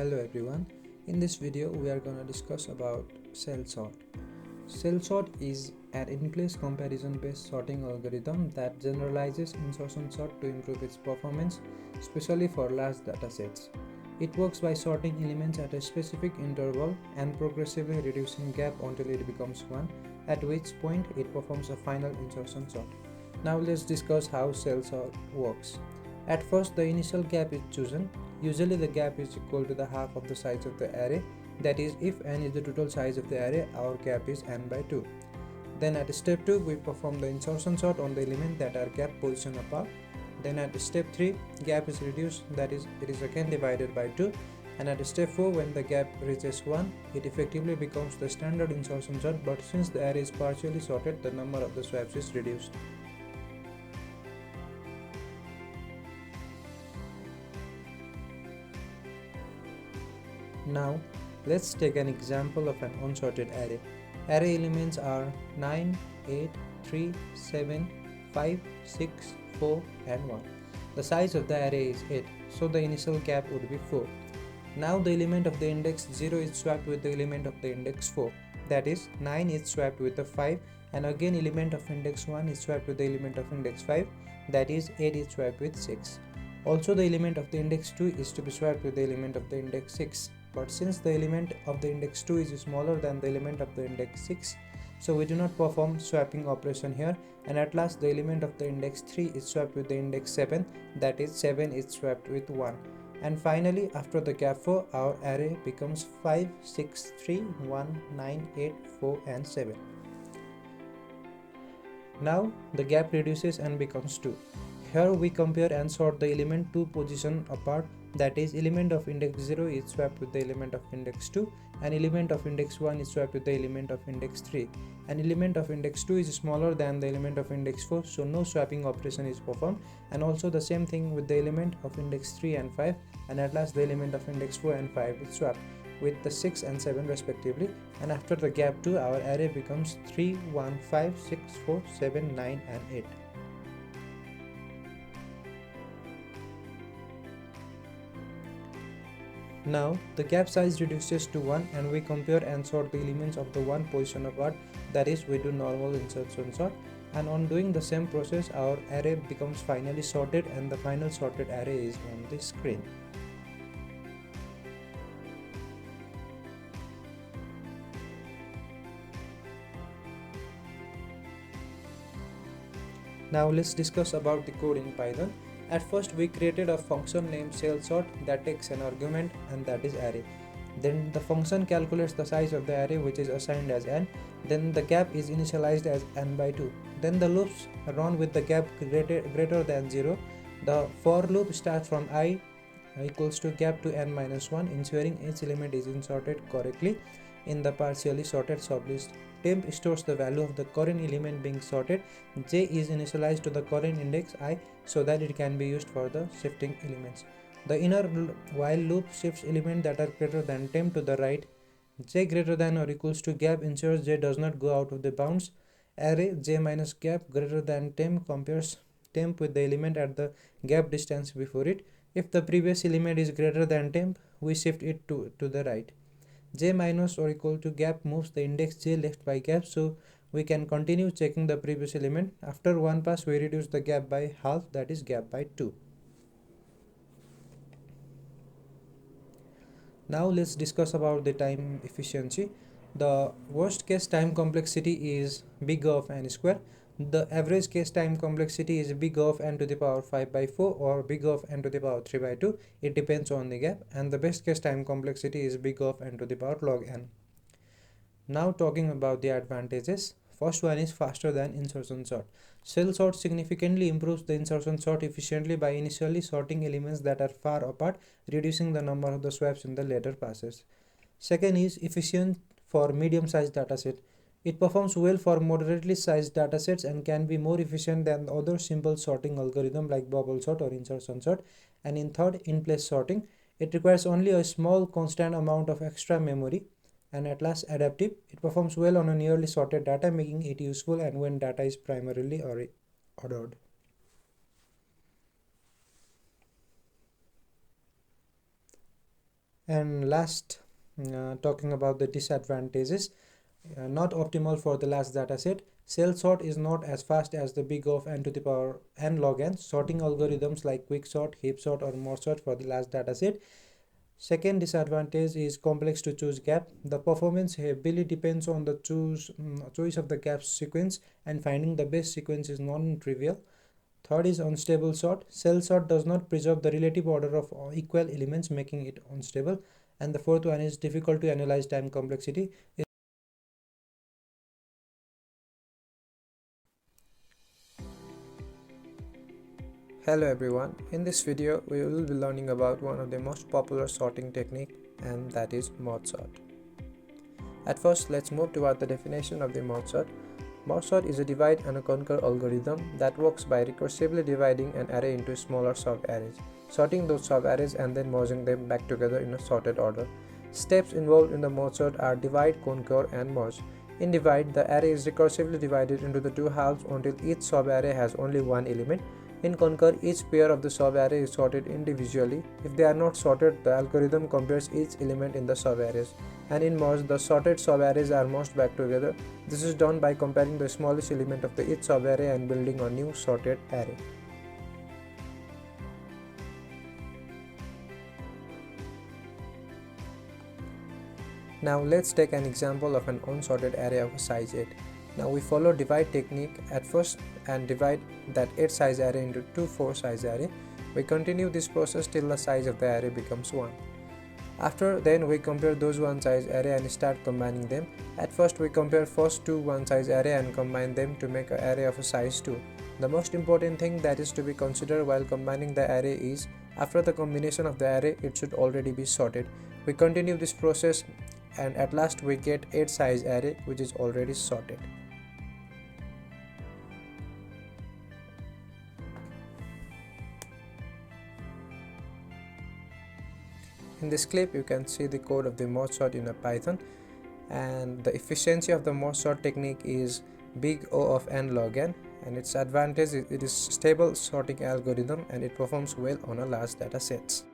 Hello everyone. In this video we are going to discuss about cell sort. Cell sort is an in-place comparison based sorting algorithm that generalizes insertion sort to improve its performance, especially for large datasets. It works by sorting elements at a specific interval and progressively reducing gap until it becomes 1, at which point it performs a final insertion sort. Now let's discuss how cell sort works. At first, the initial gap is chosen. Usually the gap is equal to the half of the size of the array. That is, if n is the total size of the array, our gap is n by 2. Then at step 2, we perform the insertion sort on the element that are gap position apart. Then at step 3, gap is reduced, that is, it is again divided by 2. And at step 4, when the gap reaches 1, it effectively becomes the standard insertion sort, but since the array is partially sorted, the number of the swaps is reduced. Now, let's take an example of an unsorted array. Array elements are 9, 8, 3, 7, 5, 6, 4 and 1. The size of the array is 8, so the initial gap would be 4. Now the element of the index 0 is swapped with the element of the index 4. That is, 9 is swapped with the 5, and again element of index 1 is swapped with the element of index 5. That is, 8 is swapped with 6. Also the element of the index 2 is to be swapped with the element of the index 6. But since the element of the index 2 is smaller than the element of the index 6, so we do not perform swapping operation here, and at last the element of the index 3 is swapped with the index 7, that is 7 is swapped with 1. And finally, after the gap 4, our array becomes 5, 6, 3, 1, 9, 8, 4 and 7. Now the gap reduces and becomes 2. Here we compare and sort the element 2 position apart, that is, element of index 0 is swapped with the element of index 2, and element of index 1 is swapped with the element of index 3. And element of index 2 is smaller than the element of index 4, so no swapping operation is performed, and also the same thing with the element of index 3 and 5, and at last the element of index 4 and 5 is swapped with the 6 and 7 respectively, and after the gap 2, our array becomes 3, 1, 5, 6, 4, 7, 9 and 8. Now the gap size reduces to 1 and we compare and sort the elements of the 1 position apart, that is, we do normal insertion sort, and on doing the same process our array becomes finally sorted and the final sorted array is on the screen. Now let's discuss about the code in Python. At first we created a function named cell sort that takes an argument, and that is array. Then the function calculates the size of the array, which is assigned as n. Then the gap is initialized as n by 2. Then the loops run with the gap greater than 0. The for loop starts from I equals to gap to n minus 1, ensuring each element is inserted correctly in the partially sorted sublist. Temp stores the value of the current element being sorted. J is initialized to the current index I so that it can be used for the shifting elements. The inner while loop shifts elements that are greater than temp to the right. J greater than or equals to gap ensures J does not go out of the bounds. Array J minus gap greater than temp compares temp with the element at the gap distance before it. If the previous element is greater than temp, we shift it to the right. J minus or equal to gap moves the index j left by gap, so we can continue checking the previous element. After one pass we reduce the gap by half, that is gap by 2. Now let's discuss about the time efficiency. The worst case time complexity is big O of n square. The average case time complexity is big O of n to the power 5 by 4 or big O of n to the power 3 by 2. It depends on the gap, and the best case time complexity is big O of n to the power log n. Now talking about the advantages. First one is faster than insertion sort. Cell sort significantly improves the insertion sort efficiently by initially sorting elements that are far apart, reducing the number of the swaps in the later passes. Second is efficient for medium-sized dataset. It performs well for moderately sized datasets and can be more efficient than other simple sorting algorithm like bubble sort or insertion sort. And in third, in-place sorting. It requires only a small constant amount of extra memory. And at last, adaptive. It performs well on a nearly sorted data, making it useful and when data is primarily ordered. And last, talking about the disadvantages, not optimal for the last dataset. Cell sort is not as fast as the big of n to the power n log n sorting algorithms like quick sort, heap sort, or merge sort for the last dataset. Second disadvantage is complex to choose gap. The performance heavily depends on the choice of the gap sequence, and finding the best sequence is non-trivial. Third is unstable sort. Cell sort does not preserve the relative order of equal elements, making it unstable. And the fourth one is difficult to analyze time complexity. Hello everyone, in this video we will be learning about one of the most popular sorting technique, and that is merge sort. At first, let's move toward the definition of the merge sort. Merge sort is a divide and a conquer algorithm that works by recursively dividing an array into smaller sub-arrays, sorting those sub-arrays and then merging them back together in a sorted order. Steps involved in the merge sort are divide, conquer, and merge. In divide, the array is recursively divided into the two halves until each sub-array has only one element. In conquer, each pair of the sub-array is sorted individually. If they are not sorted, the algorithm compares each element in the sub-arrays. And in merge, the sorted sub-arrays are merged back together. This is done by comparing the smallest element of each sub-array and building a new sorted array. Now let's take an example of an unsorted array of size 8. Now we follow divide technique at first and divide that 8 size array into two 4 size array. We continue this process till the size of the array becomes 1. After then we compare those 1 size array and start combining them. At first we compare first two 1 size array and combine them to make an array of a size 2. The most important thing that is to be considered while combining the array is after the combination of the array it should already be sorted. We continue this process and at last we get 8 size array which is already sorted. In this clip you can see the code of the merge sort in a Python, and the efficiency of the merge sort technique is big O of n log n, and its advantage is it is stable sorting algorithm and it performs well on a large data sets.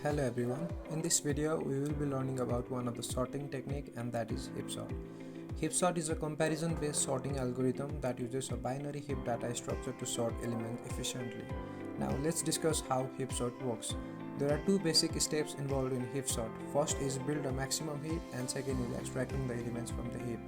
Hello everyone, in this video we will be learning about one of the sorting technique, and that is heap sort. Heap sort is a comparison based sorting algorithm that uses a binary heap data structure to sort elements efficiently. Now let's discuss how heap sort works. There are two basic steps involved in heap sort. First is build a maximum heap, and second is extracting the elements from the heap.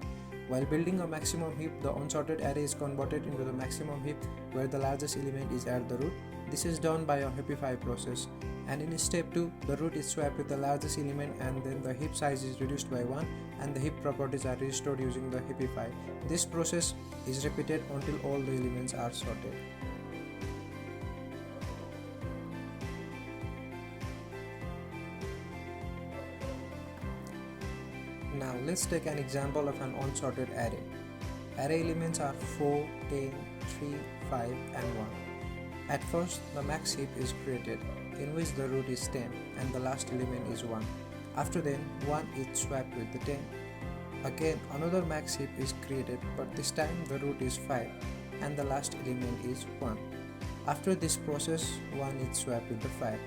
While building a maximum heap, the unsorted array is converted into the maximum heap where the largest element is at the root. This is done by a heapify process. And in step 2, the root is swapped with the largest element, and then the heap size is reduced by 1 and the heap properties are restored using the heapify. This process is repeated until all the elements are sorted. Now let's take an example of an unsorted array. Array elements are 4, 10, 3, 5 and 1. At first, the max heap is created, in which the root is 10 and the last element is 1. After then, 1 is swapped with the 10. Again, another max heap is created, but this time the root is 5 and the last element is 1. After this process, 1 is swapped with the 5.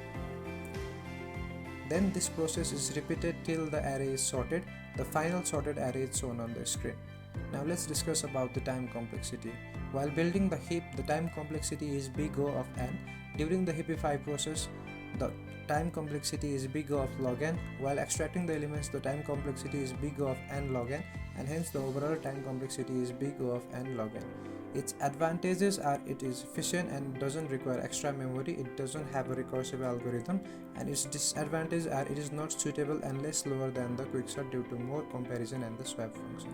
Then this process is repeated till the array is sorted. The final sorted array is shown on the screen. Now let's discuss about the time complexity. While building the heap, the time complexity is big O of n. During the heapify process, the time complexity is big O of log n. While extracting the elements, the time complexity is big O of n log n, and hence the overall time complexity is big O of n log n. Its advantages are it is efficient and doesn't require extra memory, it doesn't have a recursive algorithm, and its disadvantages are it is not suitable and less slower than the quicksort due to more comparison and the swap function.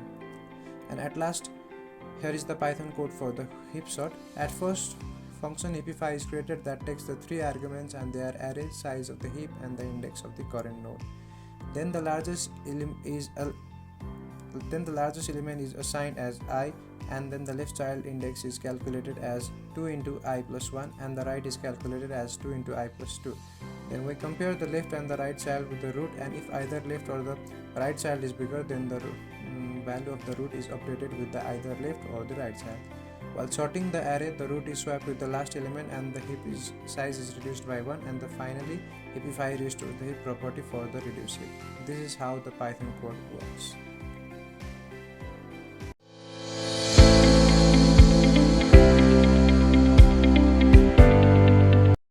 And at last, here is the Python code for the heap sort. At first, function heapify is created that takes the 3 arguments and their array, size of the heap and the index of the current node. Then the largest element is assigned as I, and then the left child index is calculated as 2 into I plus 1 and the right is calculated as 2 into I plus 2. Then we compare the left and the right child with the root, and if either left or the right child is bigger, then the value of the root is updated with the either left or the right child. While sorting the array, the root is swapped with the last element and the size is reduced by 1, and finally heapify restores the heap property for the reduced heap. This is how the Python code works.